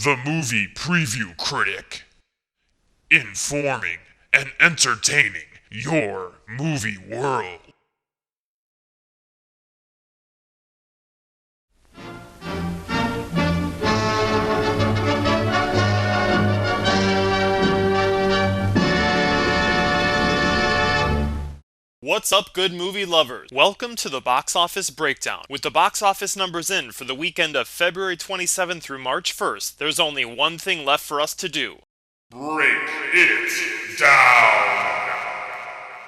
The Movie Preview Critic. Informing and entertaining your movie world. What's up, good movie lovers? Welcome to the Box Office Breakdown. With the box office numbers in for the weekend of February 27th through March 1st, there's only one thing left for us to do. Break it down.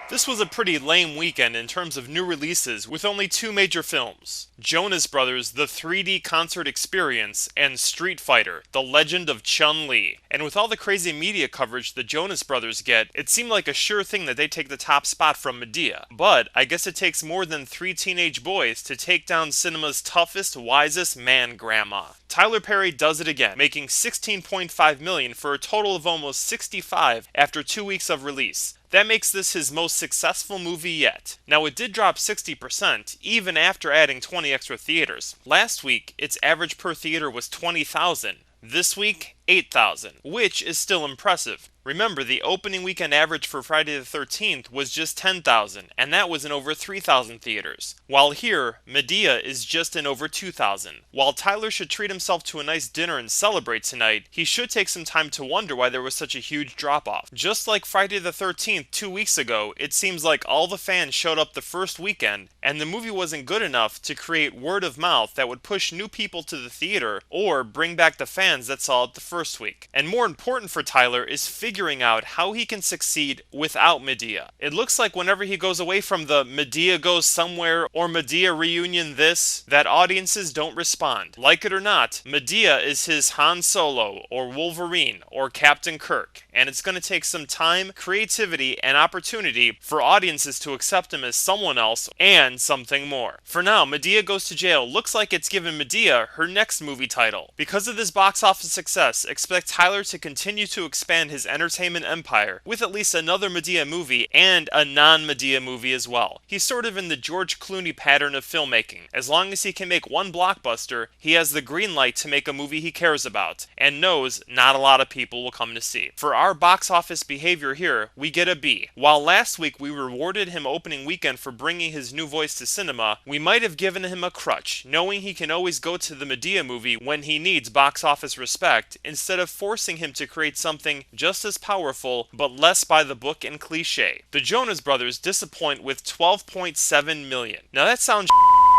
This was a pretty lame weekend in terms of new releases, with only two major films: Jonas Brothers, The 3D Concert Experience, and Street Fighter, The Legend of Chun-Li. And with all the crazy media coverage the Jonas Brothers get, it seemed like a sure thing that they take the top spot from Madea. But I guess it takes more than three teenage boys to take down cinema's toughest, wisest man grandma. Tyler Perry does it again, making $16.5 million for a total of almost 65 after 2 weeks of release. That makes this his most successful movie yet. Now, it did drop 60%, even after adding 20 extra theaters. Last week, its average per theater was 20,000. This week, 8,000, which is still impressive. Remember, the opening weekend average for Friday the 13th was just 10,000, and that was in over 3,000 theaters. While here, Madea is just in over 2,000. While Tyler should treat himself to a nice dinner and celebrate tonight, he should take some time to wonder why there was such a huge drop-off. Just like Friday the 13th 2 weeks ago, it seems like all the fans showed up the first weekend, and the movie wasn't good enough to create word of mouth that would push new people to the theater or bring back the fans that saw it the first week. And more important for Tyler is figuring out how he can succeed without Madea. It looks like whenever he goes away from the Madea Goes Somewhere or Madea Reunion this, that audiences don't respond. Like it or not, Madea is his Han Solo or Wolverine or Captain Kirk, and it's going to take some time, creativity, and opportunity for audiences to accept him as someone else and something more. For now, Madea Goes to Jail looks like it's given Madea her next movie title. Because of this box office success, expect Tyler to continue to expand his entertainment empire with at least another Madea movie and a non-Madea movie as well. He's sort of in the George Clooney pattern of filmmaking. As long as he can make one blockbuster, he has the green light to make a movie he cares about and knows not a lot of people will come to see. For our box office behavior here, we get a B. While last week we rewarded him opening weekend for bringing his new voice to cinema, we might have given him a crutch, knowing he can always go to the Madea movie when he needs box office respect, instead of forcing him to create something just as powerful but less by the book and cliche. The Jonas Brothers disappoint with 12.7 million. Now that sounds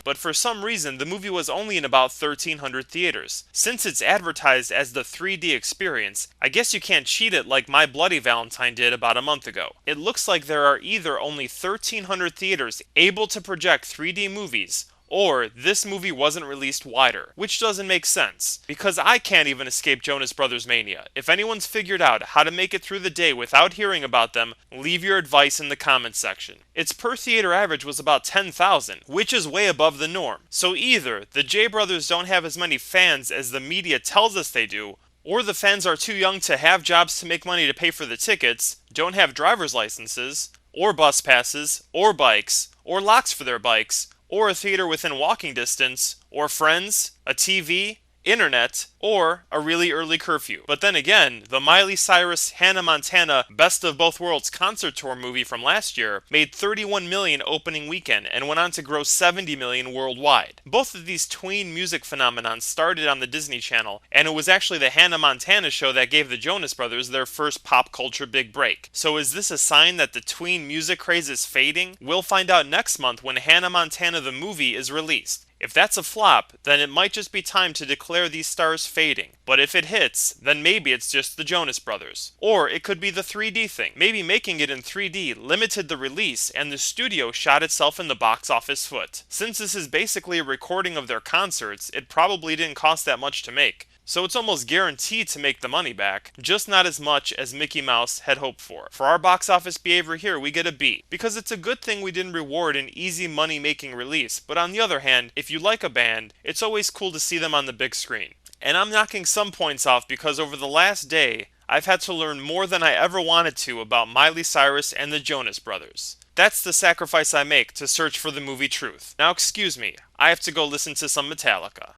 but for some reason the movie was only in about 1,300 theaters. Since it's advertised as the 3D experience, I guess you can't cheat it like My Bloody Valentine did about a month ago. It looks like there are either only 1,300 theaters able to project 3D movies, or this movie wasn't released wider, which doesn't make sense, because I can't even escape Jonas Brothers mania. If anyone's figured out how to make it through the day without hearing about them, leave your advice in the comments section. Its per theater average was about 10,000, which is way above the norm. So either the J Brothers don't have as many fans as the media tells us they do, or the fans are too young to have jobs to make money to pay for the tickets, don't have driver's licenses, or bus passes, or bikes, or locks for their bikes, or a theater within walking distance, or friends, a TV, internet, or a really early curfew. But then again, the Miley Cyrus Hannah Montana Best of Both Worlds concert tour movie from last year made 31 million opening weekend and went on to gross 70 million worldwide. Both of these tween music phenomenons started on the Disney Channel, and it was actually the Hannah Montana show that gave the Jonas Brothers their first pop culture big break. So is this a sign that the tween music craze is fading? We'll find out next month when Hannah Montana the movie is released. If that's a flop, then it might just be time to declare these stars fading. But if it hits, then maybe it's just the Jonas Brothers. Or it could be the 3D thing. Maybe making it in 3D limited the release and the studio shot itself in the box office foot. Since this is basically a recording of their concerts, it probably didn't cost that much to make. So it's almost guaranteed to make the money back, just not as much as Mickey Mouse had hoped for. For our box office behavior here, we get a B, because it's a good thing we didn't reward an easy money-making release, but on the other hand, if you like a band, it's always cool to see them on the big screen. And I'm knocking some points off because over the last day, I've had to learn more than I ever wanted to about Miley Cyrus and the Jonas Brothers. That's the sacrifice I make to search for the movie truth. Now excuse me, I have to go listen to some Metallica.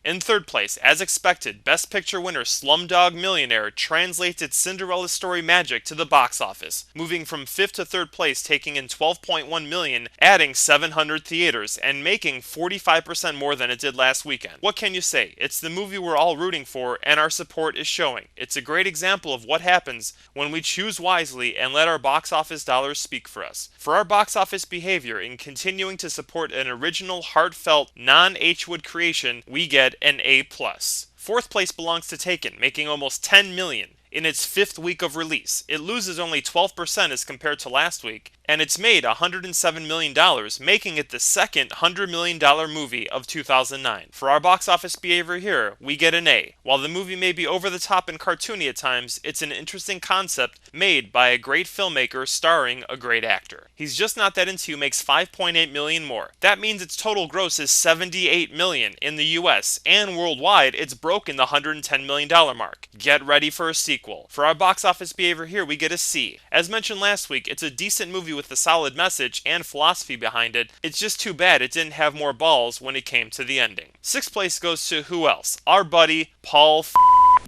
In third place, as expected, Best Picture winner Slumdog Millionaire translates its Cinderella story magic to the box office, moving from 5th to 3rd place, taking in $12.1 million, adding 700 theaters, and making 45% more than it did last weekend. What can you say? It's the movie we're all rooting for, and our support is showing. It's a great example of what happens when we choose wisely and let our box office dollars speak for us. For our box office behavior in continuing to support an original, heartfelt, non-H-Wood creation, we get an A+. 4th place belongs to Taken, making almost $10 million. In its 5th week of release, it loses only 12% as compared to last week, and it's made $107 million, making it the second $100 million movie of 2009. For our box office behavior here, we get an A. While the movie may be over the top and cartoony at times, it's an interesting concept made by a great filmmaker starring a great actor. He's Just Not That Into You makes $5.8 million more. That means its total gross is $78 million in the US, and worldwide it's broken the $110 million mark. Get ready for a sequel. For our box office behavior here, we get a C. As mentioned last week, it's a decent movie with a solid message and philosophy behind it. It's just too bad it didn't have more balls when it came to the ending. 6th place goes to who else? Our buddy Paul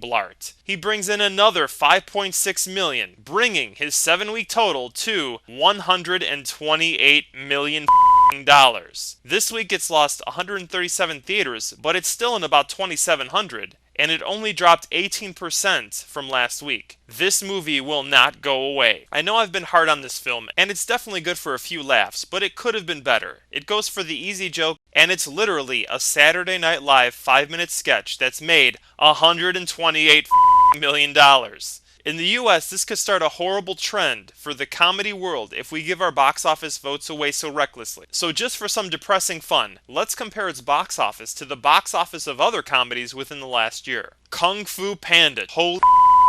Blart. He brings in another $5.6 million, bringing his 7-week total to $128 million. This week it's lost 137 theaters, but it's still in about 2,700. And it only dropped 18% from last week. This movie will not go away. I know I've been hard on this film, and it's definitely good for a few laughs, but it could have been better. It goes for the easy joke, and it's literally a Saturday Night Live 5-minute sketch that's made $128 million. In the US, this could start a horrible trend for the comedy world if we give our box office votes away so recklessly. So just for some depressing fun, let's compare its box office to the box office of other comedies within the last year. Kung Fu Panda. Holy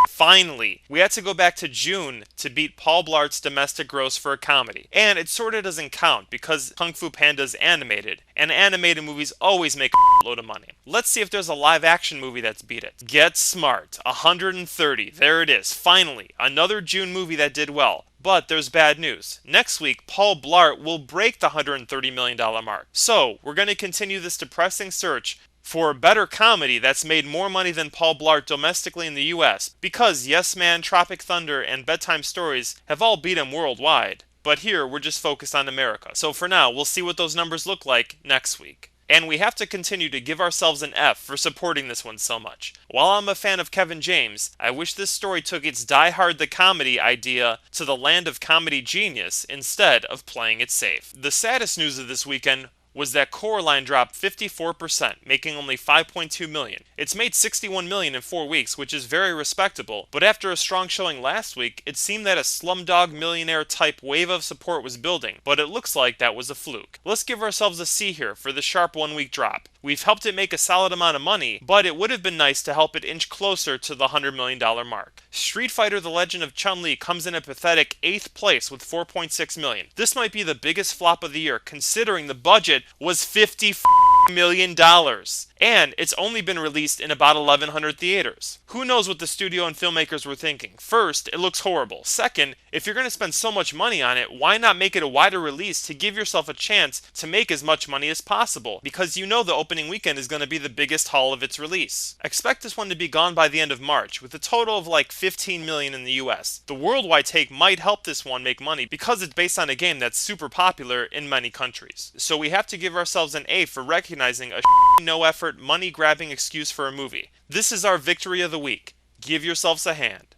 finally, we had to go back to June to beat Paul Blart's domestic gross for a comedy. And it sorta doesn't count because Kung Fu Panda is animated, and animated movies always make a load of money. Let's see if there's a live action movie that's beat it. Get Smart, 130, there it is, finally, another June movie that did well. But there's bad news. Next week, Paul Blart will break the $130 million mark. So, we're going to continue this depressing search for a better comedy that's made more money than Paul Blart domestically in the US, because Yes Man, Tropic Thunder, and Bedtime Stories have all beat him worldwide. But here, we're just focused on America. So for now, we'll see what those numbers look like next week. And we have to continue to give ourselves an F for supporting this one so much. While I'm a fan of Kevin James, I wish this story took its Die Hard the Comedy idea to the land of comedy genius instead of playing it safe. The saddest news of this weekend was that Coraline dropped 54%, making only $5.2 million. It's made $61 million in 4 weeks, which is very respectable, but after a strong showing last week, it seemed that a Slumdog Millionaire type wave of support was building, but it looks like that was a fluke. Let's give ourselves a C here for the sharp 1-week drop. We've helped it make a solid amount of money, but it would have been nice to help it inch closer to the $100 million mark. Street Fighter: The Legend of Chun-Li comes in a pathetic 8th place with $4.6 million. This might be the biggest flop of the year, considering the budget was $50 million. And it's only been released in about 1,100 theaters. Who knows what the studio and filmmakers were thinking? First, it looks horrible. Second, if you're going to spend so much money on it, why not make it a wider release to give yourself a chance to make as much money as possible? Because you know the opening weekend is going to be the biggest haul of its release. Expect this one to be gone by the end of March, with a total of like 15 million in the US. The worldwide take might help this one make money because it's based on a game that's super popular in many countries. So we have to give ourselves an A for recognizing a no-effort, money-grabbing excuse for a movie. This is our victory of the week. Give yourselves a hand.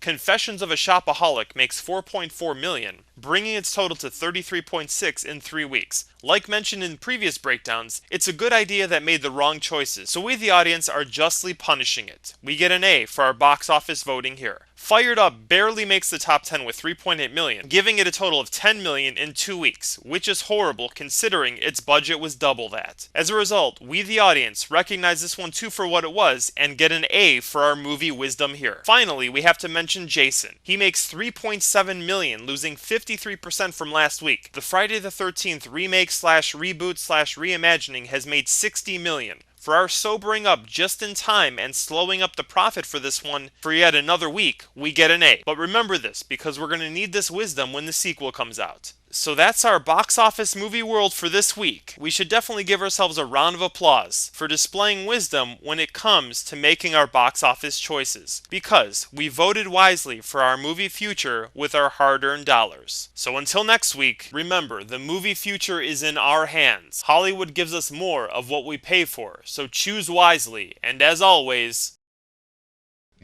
Confessions of a Shopaholic makes $4.4 million, bringing its total to $33.6 in 3 weeks. Like mentioned in previous breakdowns, it's a good idea that made the wrong choices, so we the audience are justly punishing it. We get an A for our box office voting here. Fired Up barely makes the top 10 with $3.8 million, giving it a total of $10 million in 2 weeks, which is horrible considering its budget was double that. As a result, we the audience recognize this one too for what it was and get an A for our movie wisdom here. Finally, we have to mention Jason. He makes $3.7 million, losing 53% from last week. The Friday the 13th remake / reboot / reimagining has made $60 million. for our sobering up just in time and slowing up the profit for this one for yet another week, we get an A. But remember this, because we're going to need this wisdom when the sequel comes out. So that's our box office movie world for this week. We should definitely give ourselves a round of applause for displaying wisdom when it comes to making our box office choices, because we voted wisely for our movie future with our hard-earned dollars. So until next week, remember, the movie future is in our hands. Hollywood gives us more of what we pay for, so choose wisely, and as always,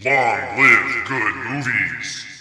Long live good movies!